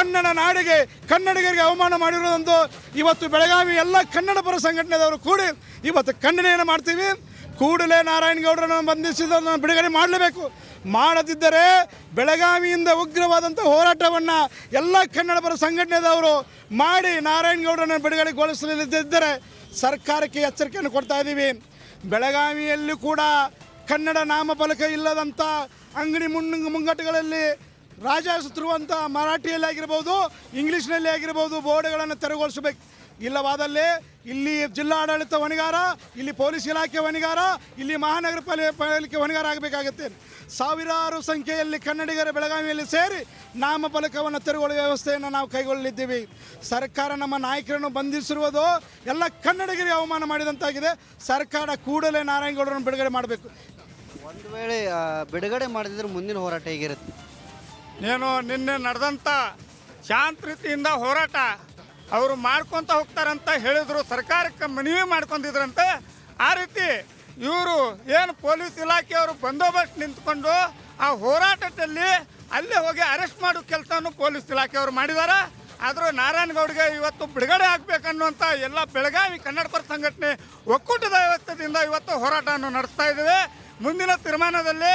ಕನ್ನಡ ನಾಡಿಗೆ ಕನ್ನಡಿಗರಿಗೆ ಅವಮಾನ ಮಾಡಿರೋದೊಂದು ಇವತ್ತು ಬೆಳಗಾವಿ ಎಲ್ಲ ಕನ್ನಡ ಪರ ಸಂಘಟನೆದವರು ಕೂಡಿ ಇವತ್ತು ಖಂಡನೆಯನ್ನು ಮಾಡ್ತೀವಿ. ಕೂಡಲೇ ನಾರಾಯಣಗೌಡರನ್ನು ಬಂಧಿಸಿದ್ದನ್ನು ಬಿಡುಗಡೆ ಮಾಡಲೇಬೇಕು. ಮಾಡದಿದ್ದರೆ ಬೆಳಗಾವಿಯಿಂದ ಉಗ್ರವಾದಂಥ ಹೋರಾಟವನ್ನು ಎಲ್ಲ ಕನ್ನಡ ಪರ ಸಂಘಟನೆದವರು ಮಾಡಿ ನಾರಾಯಣಗೌಡರನ್ನು ಬಿಡುಗಡೆಗೊಳಿಸಲಿದ್ದರೆ ಸರ್ಕಾರಕ್ಕೆ ಎಚ್ಚರಿಕೆಯನ್ನು ಕೊಡ್ತಾ ಇದ್ದೀವಿ. ಬೆಳಗಾವಿಯಲ್ಲಿ ಕೂಡ ಕನ್ನಡ ನಾಮಫಲಕ ಇಲ್ಲದಂಥ ಅಂಗಡಿ ಮುಂಗಟ್ಟುಗಳಲ್ಲಿ ರಾಜಾಸುತ್ತಿರುವಂಥ ಮರಾಠಿಯಲ್ಲಿ ಆಗಿರ್ಬೋದು, ಇಂಗ್ಲೀಷ್ನಲ್ಲಿ ಆಗಿರ್ಬೋದು ಬೋರ್ಡ್ಗಳನ್ನು ತೆರವುಗೊಳಿಸಬೇಕು. ಇಲ್ಲವಾದಲ್ಲಿ ಇಲ್ಲಿ ಜಿಲ್ಲಾಡಳಿತ ಹೊಣೆಗಾರ, ಇಲ್ಲಿ ಪೊಲೀಸ್ ಇಲಾಖೆ ಹೊಣೆಗಾರ, ಇಲ್ಲಿ ಮಹಾನಗರ ಪಾಲಿಕೆ ಹೊಣೆಗಾರ ಆಗಬೇಕಾಗುತ್ತೆ. ಸಾವಿರಾರು ಸಂಖ್ಯೆಯಲ್ಲಿ ಕನ್ನಡಿಗರ ಬೆಳಗಾವಿಯಲ್ಲಿ ಸೇರಿ ನಾಮಫಲಕವನ್ನು ತೆರವುಗೊಳ್ಳುವ ವ್ಯವಸ್ಥೆಯನ್ನು ನಾವು ಕೈಗೊಳ್ಳಲಿದ್ದೀವಿ. ಸರ್ಕಾರ ನಮ್ಮ ನಾಯಕರನ್ನು ಬಂಧಿಸಿರುವುದು ಎಲ್ಲ ಕನ್ನಡಿಗರಿಗೆ ಅವಮಾನ ಮಾಡಿದಂತಾಗಿದೆ. ಸರ್ಕಾರ ಕೂಡಲೇ ನಾರಾಯಣಗೌಡರನ್ನು ಬಿಡುಗಡೆ ಮಾಡಬೇಕು. ಒಂದು ವೇಳೆ ಬಿಡುಗಡೆ ಮಾಡಿದ್ರೆ ಮುಂದಿನ ಹೋರಾಟ ಹೇಗಿರುತ್ತೆ? ನಿನ್ನೆ ನಡೆದಂಥ ಶಾಂತ ರೀತಿಯಿಂದ ಹೋರಾಟ ಅವರು ಮಾಡ್ಕೊತ ಹೋಗ್ತಾರಂತ ಹೇಳಿದ್ರು, ಸರ್ಕಾರಕ್ಕೆ ಮನವಿ ಮಾಡ್ಕೊಂಡಿದ್ರಂತೆ. ಆ ರೀತಿ ಇವರು ಏನು ಪೊಲೀಸ್ ಇಲಾಖೆಯವರು ಬಂದೋಬಸ್ತ್ ನಿಂತ್ಕೊಂಡು ಆ ಹೋರಾಟದಲ್ಲಿ ಅಲ್ಲೇ ಹೋಗಿ ಅರೆಸ್ಟ್ ಮಾಡೋ ಕೆಲಸವನ್ನು ಪೊಲೀಸ್ ಇಲಾಖೆಯವರು ಮಾಡಿದ್ದಾರೆ. ಆದರೂ ನಾರಾಯಣಗೌಡಗೆ ಇವತ್ತು ಬಿಡುಗಡೆ ಆಗಬೇಕನ್ನುವಂಥ ಎಲ್ಲ ಬೆಳಗಾವಿ ಕನ್ನಡ ಪರ ಸಂಘಟನೆ ಒಕ್ಕೂಟದ ವ್ಯವಸ್ಥೆಯಿಂದ ಇವತ್ತು ಹೋರಾಟವನ್ನು ನಡೆಸ್ತಾ ಇದ್ದೇವೆ. ಮುಂದಿನ ತೀರ್ಮಾನದಲ್ಲಿ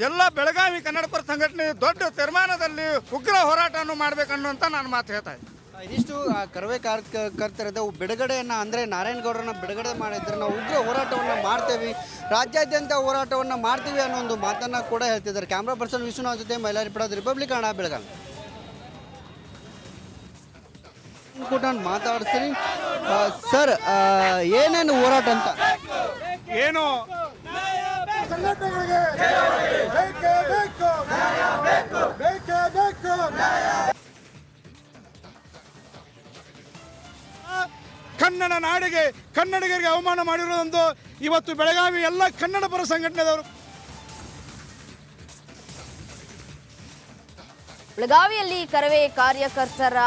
ಎಲ್ಲ ಬೆಳಗಾವಿ ಕನ್ನಡ ಪರ ಸಂಘಟನೆ ದೊಡ್ಡ ತೀರ್ಮಾನದಲ್ಲಿ ಉಗ್ರ ಹೋರಾಟವನ್ನು ಮಾಡಬೇಕನ್ನುವಂಥ ನಾನು ಮಾತು ಹೇಳ್ತಾ ಇದ್ದೀನಿ. ಇದಿಷ್ಟು ಕರವೇ ಕಾರ್ಯಕರ್ತರದ ಬಿಡುಗಡೆಯನ್ನು ಅಂದರೆ ನಾರಾಯಣಗೌಡರನ್ನ ಬಿಡುಗಡೆ ಮಾಡಿದ್ರೆ ನಾವು ಉಗ್ರ ಹೋರಾಟವನ್ನು ಮಾಡ್ತೇವೆ, ರಾಜ್ಯಾದ್ಯಂತ ಹೋರಾಟವನ್ನು ಮಾಡ್ತೀವಿ ಅನ್ನೋ ಒಂದು ಮಾತನ್ನು ಕೂಡ ಹೇಳ್ತಿದ್ದಾರೆ. ಕ್ಯಾಮ್ರಾ ಪರ್ಸನ್ ವಿಶ್ವನಾಥ್ ಜೊತೆ ಮೈಲಾರಿ ಪಡೋದು, ರಿಪಬ್ಲಿಕ್ ಕನ್ನಡ, ಬೆಳಗಾವಿ. ಕೂಡ ಮಾತಾಡ್ತೀನಿ ಸರ್, ಏನೇನು ಹೋರಾಟ ಅಂತ ಏನು ಕನ್ನಡ ನಾಡಿಗೆ ಕನ್ನಡಿಗರಿಗೆ ಅವಮಾನ ಮಾಡಿರೋದೊಂದು ಇವತ್ತು ಬೆಳಗಾವಿ ಎಲ್ಲ ಕನ್ನಡ ಪರ ಸಂಘಟನೆದವರು. ಬೆಳಗಾವಿಯಲ್ಲಿ ಕರವೇ ಕಾರ್ಯಕರ್ತರ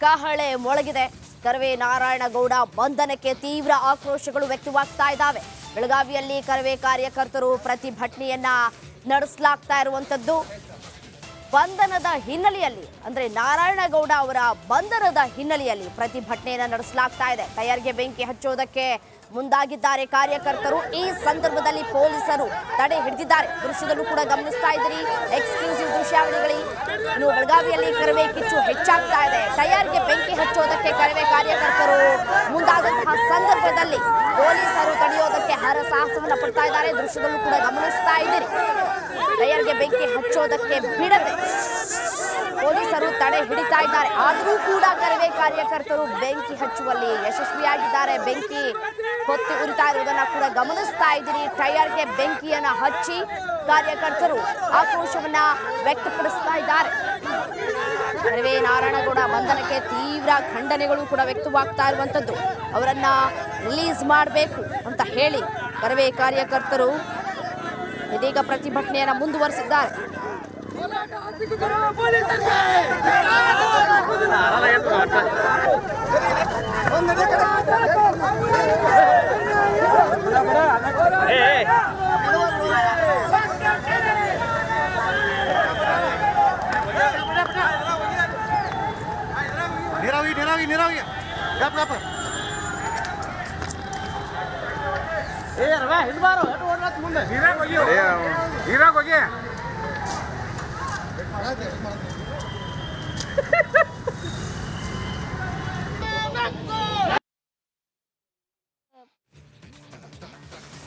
ಕಹಳೆ ಮೊಳಗಿದೆ. ಕರವೇ ನಾರಾಯಣಗೌಡ ಬಂಧನಕ್ಕೆ ತೀವ್ರ ಆಕ್ರೋಶಗಳು ವ್ಯಕ್ತವಾಗ್ತಾ ಇದ್ದಾವೆ. ಬೆಳಗಾವಿಯಲ್ಲಿ ಕರವೇ ಕಾರ್ಯಕರ್ತರು ಪ್ರತಿಭಟನೆಯನ್ನ ನಡೆಸಲಾಗ್ತಾ ಇರುವಂತದ್ದು ಬಂಧನದ ಹಿನ್ನೆಲೆಯಲ್ಲಿ, ಅಂದ್ರೆ ನಾರಾಯಣಗೌಡ ಅವರ ಬಂಧನದ ಹಿನ್ನೆಲೆಯಲ್ಲಿ ಪ್ರತಿಭಟನೆಯನ್ನ ನಡೆಸಲಾಗ್ತಾ ಇದೆ. ಟೈರ್ಗೆ ಬೆಂಕಿ ಹಚ್ಚೋದಕ್ಕೆ ಮುಂದಾಗಿದ್ದಾರೆ ಕಾರ್ಯಕರ್ತರು. ಈ ಸಂದರ್ಭದಲ್ಲಿ ಪೊಲೀಸರು ತಡೆ ಹಿಡಿದಿದ್ದಾರೆ. ದೃಶ್ಯದಲ್ಲೂ ಕೂಡ ಗಮನಿಸ್ತಾ ಇದ್ದೀರಿ, ಎಕ್ಸ್ಕ್ಲೂಸಿವ್ ದೃಶ್ಯಾವಳಿಗಳು. ಇನ್ನು ಬೆಳಗಾವಿಯಲ್ಲಿ ಕರವೇ ಕಿಚ್ಚು ಹೆಚ್ಚಾಗ್ತಾ ಇದೆ. ಟೈರ್ಗೆ ಬೆಂಕಿ ಹಚ್ಚೋದಕ್ಕೆ ಕರವೇ ಕಾರ್ಯಕರ್ತರು ಮುಂದಾದಂತಹ ಸಂದರ್ಭದಲ್ಲಿ ಪೊಲೀಸರು ತಡೆಯೋದಕ್ಕೆ ಹರಸಾಹಸವನ್ನ ಪಡ್ತಾ ಇದ್ದಾರೆ. ದೃಶ್ಯದಲ್ಲೂ ಕೂಡ ಗಮನಿಸ್ತಾ ಇದ್ದೀರಿ, ಟೈರ್ಗೆ ಬೆಂಕಿ ಹಚ್ಚೋದಕ್ಕೆ ಬಿಡದೆ ಪೊಲೀಸರು ತಡೆ ಹಿಡಿತಾ ಇದ್ದಾರೆ. ಆದರೂ ಕೂಡ ಕರವೇ ಕಾರ್ಯಕರ್ತರು ಬೆಂಕಿ ಹಚ್ಚುವಲ್ಲಿ ಯಶಸ್ವಿಯಾಗಿದ್ದಾರೆ. ಬೆಂಕಿ ಹೊತ್ತಿ ಉರಿತಾ ಇರುವುದನ್ನ ಕೂಡ ಗಮನಿಸ್ತಾ ಇದ್ದೀರಿ. ಟೈರ್ಗೆ ಬೆಂಕಿಯನ್ನ ಹಚ್ಚಿ ಕಾರ್ಯಕರ್ತರು ಆಕ್ರೋಶವನ್ನ ವ್ಯಕ್ತಪಡಿಸ್ತಾ ಇದ್ದಾರೆ. ಕರವೇ ನಾರಾಯಣಗೌಡ ಬಂಧನಕ್ಕೆ ತೀವ್ರ ಖಂಡನೆಗಳು ಕೂಡ ವ್ಯಕ್ತವಾಗ್ತಾ ಇರುವಂತದ್ದು. ಅವರನ್ನ ರಿಲೀಸ್ ಮಾಡಬೇಕು ಅಂತ ಹೇಳಿ ಕರವೇ ಕಾರ್ಯಕರ್ತರು ಇದೀಗ ಪ್ರತಿಭಟನೆಯನ್ನ ಮುಂದುವರೆಸಿದ್ದಾರೆ.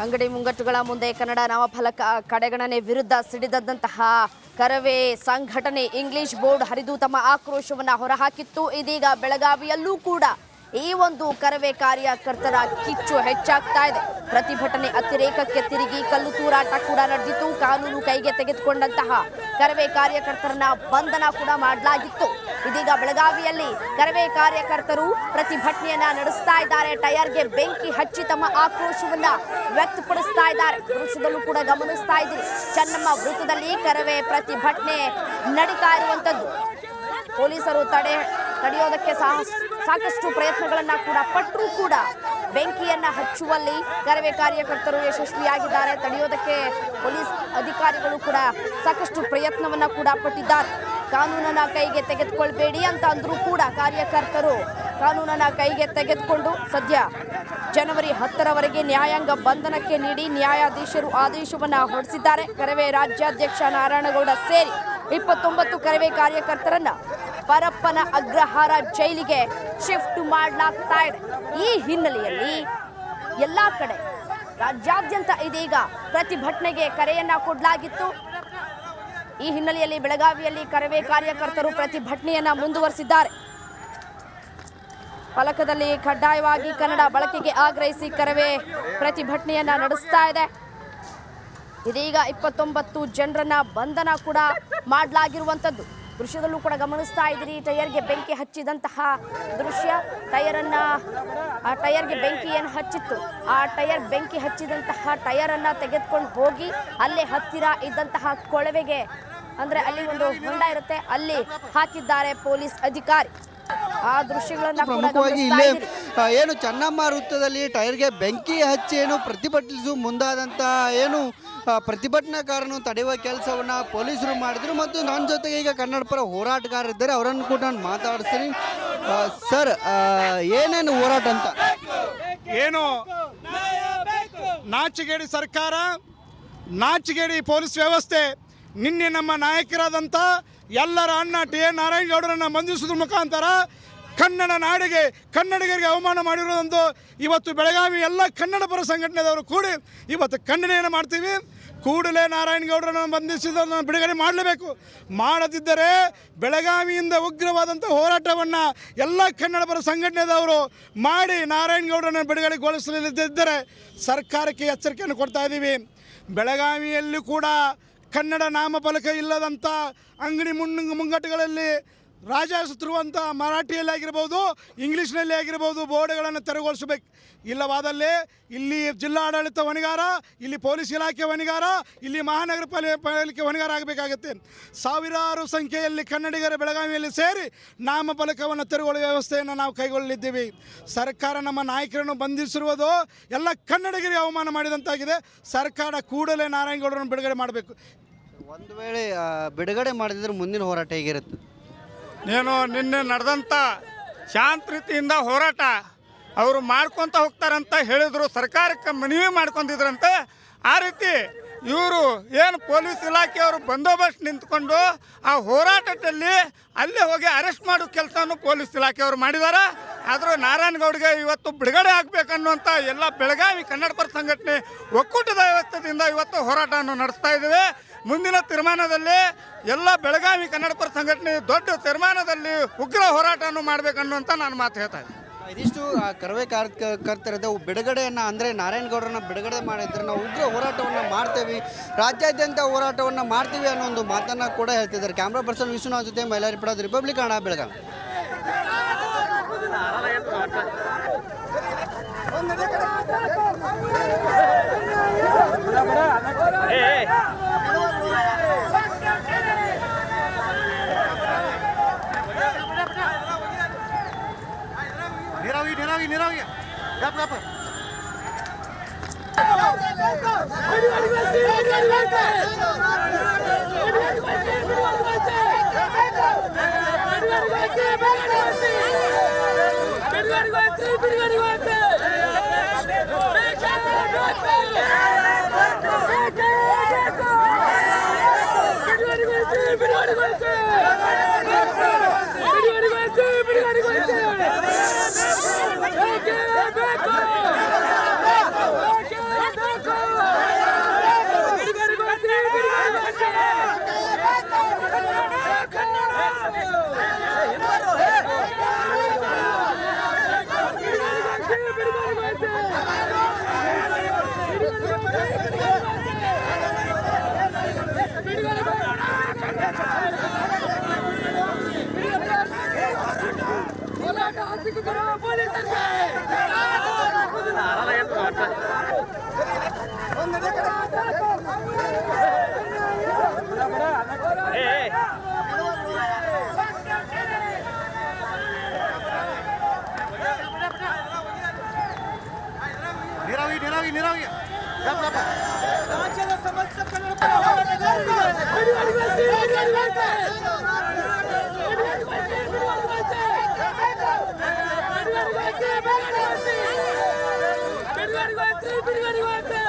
ಅಂಗಡಿ ಮುಂಗಟ್ಟುಗಳ ಮುಂದೆ ಕನ್ನಡ ನಾಮಫಲಕ ಕಡೆಗಣನೆ ವಿರುದ್ಧ ಸಿಡಿದಂತಹ ಕರವೇ ಸಂಘಟನೆ ಇಂಗ್ಲಿಷ್ ಬೋರ್ಡ್ ಹರಿದು ತಮ್ಮ ಆಕ್ರೋಶವನ್ನ ಹೊರಹಾಕಿತ್ತು. ಇದೀಗ ಬೆಳಗಾವಿಯಲ್ಲೂ ಕೂಡ ಈ ಒಂದು ಕರವೇ ಕಾರ್ಯಕರ್ತರ ಕಿಚ್ಚು ಹೆಚ್ಚಾಗ್ತಾ ಇದೆ. ಪ್ರತಿಭಟನೆ ಅತಿರೇಕಕ್ಕೆ ತಿರುಗಿ ಕಲ್ಲು ತೂರಾಟ ಕೂಡ ನಡೆದಿತ್ತು. ಕಾನೂನು ಕೈಗೆ ತೆಗೆದುಕೊಂಡಂತಹ ಕರವೇ ಕಾರ್ಯಕರ್ತರನ್ನ ಬಂಧನ ಕೂಡ ಮಾಡಲಾಗಿತ್ತು. ಇದೀಗ ಬೆಳಗಾವಿಯಲ್ಲಿ ಕರವೇ ಕಾರ್ಯಕರ್ತರು ಪ್ರತಿಭಟನೆಯನ್ನ ನಡೆಸ್ತಾ ಇದ್ದಾರೆ. ಟೈರ್ಗೆ ಬೆಂಕಿ ಹಚ್ಚಿ ತಮ್ಮ ಆಕ್ರೋಶವನ್ನ ವ್ಯಕ್ತಪಡಿಸ್ತಾ ಇದ್ದಾರೆ. ದೃಶ್ಯದಲ್ಲೂ ಕೂಡ ಗಮನಿಸ್ತಾ ಇದ್ದೀರಿ, ಚೆನ್ನಮ್ಮ ವೃತ್ತದಲ್ಲಿ ಕರವೇ ಪ್ರತಿಭಟನೆ ನಡೀತಾ ಇರುವಂತದ್ದು. ಪೊಲೀಸರು ತಡೆಯೋದಕ್ಕೆ ಸಾಕಷ್ಟು ಪ್ರಯತ್ನಗಳನ್ನ ಕೂಡ ಪಟ್ಟರೂ ಕೂಡ ಬೆಂಕಿಯನ್ನ ಹಚ್ಚುವಲ್ಲಿ ಕರವೇ ಕಾರ್ಯಕರ್ತರು ಯಶಸ್ವಿಯಾಗಿದ್ದಾರೆ. ತಡೆಯೋದಕ್ಕೆ ಪೊಲೀಸ್ ಅಧಿಕಾರಿಗಳು ಕೂಡ ಸಾಕಷ್ಟು ಪ್ರಯತ್ನವನ್ನ ಕೂಡ ಪಟ್ಟಿದ್ದಾರೆ. ಕಾನೂನನ್ನ ಕೈಗೆ ತೆಗೆದುಕೊಳ್ಬೇಡಿ ಅಂತ ಅಂದ್ರೂ ಕೂಡ ಕಾರ್ಯಕರ್ತರು ಕಾನೂನನ್ನ ಕೈಗೆ ತೆಗೆದುಕೊಂಡು ಸದ್ಯ ಜನವರಿ 10ರವರೆಗೆ ನ್ಯಾಯಾಂಗ ಬಂಧನಕ್ಕೆ ನೀಡಿ ನ್ಯಾಯಾಧೀಶರು ಆದೇಶವನ್ನ ಹೊರಡಿಸಿದ್ದಾರೆ. ಕರವೇ ರಾಜ್ಯಾಧ್ಯಕ್ಷ ನಾರಾಯಣಗೌಡ ಸೇರಿ 29 ಕರವೇ ಕಾರ್ಯಕರ್ತರನ್ನ ಪರಪ್ಪನ ಅಗ್ರಹಾರ ಜೈಲಿಗೆ ಶಿಫ್ಟ್ ಮಾಡಲಾಗ್ತಾ ಇದೆ. ಈ ಹಿನ್ನೆಲೆಯಲ್ಲಿ ಎಲ್ಲಾ ಕಡೆ ರಾಜ್ಯಾದ್ಯಂತ ಇದೀಗ ಪ್ರತಿಭಟನೆಗೆ ಕರೆಯನ್ನ ಕೊಡಲಾಗಿತ್ತು. ಈ ಹಿನ್ನೆಲೆಯಲ್ಲಿ ಬೆಳಗಾವಿಯಲ್ಲಿ ಕರವೇ ಕಾರ್ಯಕರ್ತರು ಪ್ರತಿಭಟನೆಯನ್ನ ಮುಂದುವರಿಸಿದ್ದಾರೆ. ಫಲಕದಲ್ಲಿ ಕಡ್ಡಾಯವಾಗಿ ಕನ್ನಡ ಬಳಕೆಗೆ ಆಗ್ರಹಿಸಿ ಕರವೇ ಪ್ರತಿಭಟನೆಯನ್ನ ನಡೆಸ್ತಾ ಇದೆ. ಇದೀಗ 29 ಜನರನ್ನ ಬಂಧನ ಕೂಡ ಮಾಡಲಾಗಿರುವಂಥದ್ದು. ದೃಶ್ಯದಲ್ಲೂ ಕೂಡ ಗಮನಿಸ್ತಾ ಇದ್ದೀರಿ, ಟೈರ್ಗೆ ಬೆಂಕಿ ಹಚ್ಚಿದಂತಹ ದೃಶ್ಯ. ಟೈರ್ಗೆ ಬೆಂಕಿ ಏನು ಹಚ್ಚಿತ್ತು, ಆ ಟೈರ್ ಬೆಂಕಿ ಹಚ್ಚಿದಂತಹ ಟೈರನ್ನ ತೆಗೆದುಕೊಂಡು ಹೋಗಿ ಅಲ್ಲೇ ಹತ್ತಿರ ಇದ್ದಂತಹ ಕೊಳವೆಗೆ, ಅಂದ್ರೆ ಅಲ್ಲಿ ಒಂದು ಹೊಂಡ ಇರುತ್ತೆ, ಅಲ್ಲಿ ಹಾಕಿದ್ದಾರೆ ಪೊಲೀಸ್ ಅಧಿಕಾರಿ. ಆ ದೃಶ್ಯಗಳನ್ನ ಪ್ರಮುಖವಾಗಿ ಇಲ್ಲೇ ಏನು ಚೆನ್ನಮ್ಮ ವೃತ್ತದಲ್ಲಿ ಟೈರ್ಗೆ ಬೆಂಕಿ ಹಚ್ಚಿ ಏನು ಪ್ರತಿಭಟಿಸುವ ಮುಂದಾದಂಥ ಏನು ಪ್ರತಿಭಟನಾಕಾರನು ತಡೆಯುವ ಕೆಲಸವನ್ನು ಪೊಲೀಸರು ಮಾಡಿದ್ರು. ಮತ್ತು ನನ್ನ ಜೊತೆಗೆ ಈಗ ಕನ್ನಡ ಪರ ಹೋರಾಟಗಾರರಿದ್ದಾರೆ, ಅವರನ್ನು ಕೂಡ ನಾನು ಮಾತಾಡಿಸ್ತೀನಿ. ಸರ್, ಏನೇನು ಹೋರಾಟ ಅಂತ? ಏನು ನಾಚಿಗೇಡಿ ಸರ್ಕಾರ, ನಾಚಿಗೇಡಿ ಪೊಲೀಸ್ ವ್ಯವಸ್ಥೆ, ನಿನ್ನೆ ನಮ್ಮ ನಾಯಕರಾದಂಥ ಎಲ್ಲರ ಅಣ್ಣ ಟಿ ಎನ್ ನಾರಾಯಣಗೌಡರನ್ನು ಬಂಧಿಸೋದ್ರ ಮುಖಾಂತರ ಕನ್ನಡ ನಾಡಿಗೆ, ಕನ್ನಡಿಗರಿಗೆ ಅವಮಾನ ಮಾಡಿರೋದೊಂದು ಇವತ್ತು ಬೆಳಗಾವಿ ಎಲ್ಲ ಕನ್ನಡ ಪರ ಸಂಘಟನೆದವರು ಕೂಡಿ ಇವತ್ತು ಖಂಡನೆಯನ್ನು ಮಾಡ್ತೀವಿ. ಕೂಡಲೇ ನಾರಾಯಣಗೌಡರನ್ನು ಬಂಧಿಸಿದನ್ನು ಬಿಡುಗಡೆ ಮಾಡಲೇಬೇಕು. ಮಾಡದಿದ್ದರೆ ಬೆಳಗಾವಿಯಿಂದ ಉಗ್ರವಾದಂಥ ಹೋರಾಟವನ್ನು ಎಲ್ಲ ಕನ್ನಡ ಪರ ಸಂಘಟನೆದವರು ಮಾಡಿ ನಾರಾಯಣಗೌಡರನ್ನು ಬಿಡುಗಡೆಗೊಳಿಸಲಿದ್ದರೆ ಸರ್ಕಾರಕ್ಕೆ ಎಚ್ಚರಿಕೆಯನ್ನು ಕೊಡ್ತಾ ಇದ್ದೀವಿ. ಬೆಳಗಾವಿಯಲ್ಲೂ ಕೂಡ ಕನ್ನಡ ನಾಮಫಲಕ ಇಲ್ಲದಂಥ ಅಂಗಡಿ ಮುಂಗಟ್ಟುಗಳಲ್ಲಿ ರಾಜಾಸುತ್ತಿರುವಂಥ ಮರಾಠಿಯಲ್ಲಿ ಆಗಿರ್ಬೋದು, ಇಂಗ್ಲೀಷ್ನಲ್ಲಿ ಆಗಿರ್ಬೋದು ಬೋರ್ಡ್ಗಳನ್ನು ತೆರವುಗೊಳಿಸಬೇಕು. ಇಲ್ಲವಾದಲ್ಲಿ ಇಲ್ಲಿ ಜಿಲ್ಲಾಡಳಿತ ಹೊಣೆಗಾರ, ಇಲ್ಲಿ ಪೊಲೀಸ್ ಇಲಾಖೆ ಹೊಣೆಗಾರ, ಇಲ್ಲಿ ಮಹಾನಗರ ಪಾಲಿಕೆ ಹೊಣೆಗಾರ ಆಗಬೇಕಾಗುತ್ತೆ. ಸಾವಿರಾರು ಸಂಖ್ಯೆಯಲ್ಲಿ ಕನ್ನಡಿಗರ ಬೆಳಗಾವಿಯಲ್ಲಿ ಸೇರಿ ನಾಮಫಲಕವನ್ನು ತೆರವುಗೊಳ್ಳುವ ವ್ಯವಸ್ಥೆಯನ್ನು ನಾವು ಕೈಗೊಳ್ಳಲಿದ್ದೀವಿ. ಸರ್ಕಾರ ನಮ್ಮ ನಾಯಕರನ್ನು ಬಂಧಿಸಿರುವುದು ಎಲ್ಲ ಕನ್ನಡಿಗರಿಗೆ ಅವಮಾನ ಮಾಡಿದಂತಾಗಿದೆ. ಸರ್ಕಾರ ಕೂಡಲೇ ನಾರಾಯಣಗೌಡರನ್ನು ಬಿಡುಗಡೆ ಮಾಡಬೇಕು. ಒಂದು ವೇಳೆ ಬಿಡುಗಡೆ ಮಾಡಿದ್ರೆ ಮುಂದಿನ ಹೋರಾಟ ಹೇಗಿರುತ್ತೆ? ನಿನ್ನೆ ನಡೆದಂಥ ಶಾಂತ ರೀತಿಯಿಂದ ಹೋರಾಟ ಅವರು ಮಾಡ್ಕೊತ ಹೋಗ್ತಾರಂತ ಹೇಳಿದ್ರು, ಸರ್ಕಾರಕ್ಕೆ ಮನವಿ ಮಾಡ್ಕೊಂಡಿದ್ರಂತೆ. ಆ ರೀತಿ ಇವರು ಏನು ಪೊಲೀಸ್ ಇಲಾಖೆಯವರು ಬಂದೋಬಸ್ತ್ ನಿಂತ್ಕೊಂಡು ಆ ಹೋರಾಟದಲ್ಲಿ ಅಲ್ಲೇ ಹೋಗಿ ಅರೆಸ್ಟ್ ಮಾಡೋ ಕೆಲಸವನ್ನು ಪೊಲೀಸ್ ಇಲಾಖೆಯವರು ಮಾಡಿದ್ದಾರೆ. ಆದರೂ ನಾರಾಯಣಗೌಡಗೆ ಇವತ್ತು ಬಿಡುಗಡೆ ಆಗಬೇಕನ್ನುವಂಥ ಎಲ್ಲ ಬೆಳಗಾವಿ ಕನ್ನಡ ಪರ ಸಂಘಟನೆ ಒಕ್ಕೂಟದ ವ್ಯವಸ್ಥೆಯಿಂದ ಇವತ್ತು ಹೋರಾಟವನ್ನು ನಡೆಸ್ತಾ ಇದ್ದೇವೆ. ಮುಂದಿನ ತೀರ್ಮಾನದಲ್ಲಿ ಎಲ್ಲ ಬೆಳಗಾವಿ ಕನ್ನಡ ಪರ ಸಂಘಟನೆ ದೊಡ್ಡ ತೀರ್ಮಾನದಲ್ಲಿ ಉಗ್ರ ಹೋರಾಟವನ್ನು ಮಾಡಬೇಕನ್ನುವಂಥ ನಾನು ಮಾತು ಹೇಳ್ತಾ ಇದ್ದೀನಿ. ಇದಿಷ್ಟು ಕರವೇ ಕಾರ್ಯಕರ್ತರದ ಬಿಡುಗಡೆಯನ್ನು, ಅಂದರೆ ನಾರಾಯಣಗೌಡರನ್ನ ಬಿಡುಗಡೆ ಮಾಡಿದ್ರೆ ನಾವು ಉಗ್ರ ಹೋರಾಟವನ್ನು ಮಾಡ್ತೇವೆ, ರಾಜ್ಯಾದ್ಯಂತ ಹೋರಾಟವನ್ನು ಮಾಡ್ತೀವಿ ಅನ್ನೋ ಒಂದು ಮಾತನ್ನು ಕೂಡ ಹೇಳ್ತಿದ್ದಾರೆ. ಕ್ಯಾಮ್ರಾ ಪರ್ಸನ್ ವಿಶ್ವನಾಥ್ ಜೊತೆ ಮೈಲಾರಿ ಪಡೋದು, ರಿಪಬ್ಲಿಕ್ ಕನ್ನಡ, ಬೆಳಗಾವಿ. ನೀರಾವಿ ಗಪ್ ನೀರಾವಿ ರಾಜ್ಯದ ಸಮಸ್ತ ಕನ್ನಡ ಪರ ಹೋರಾಟಗಾರರಿಗೆ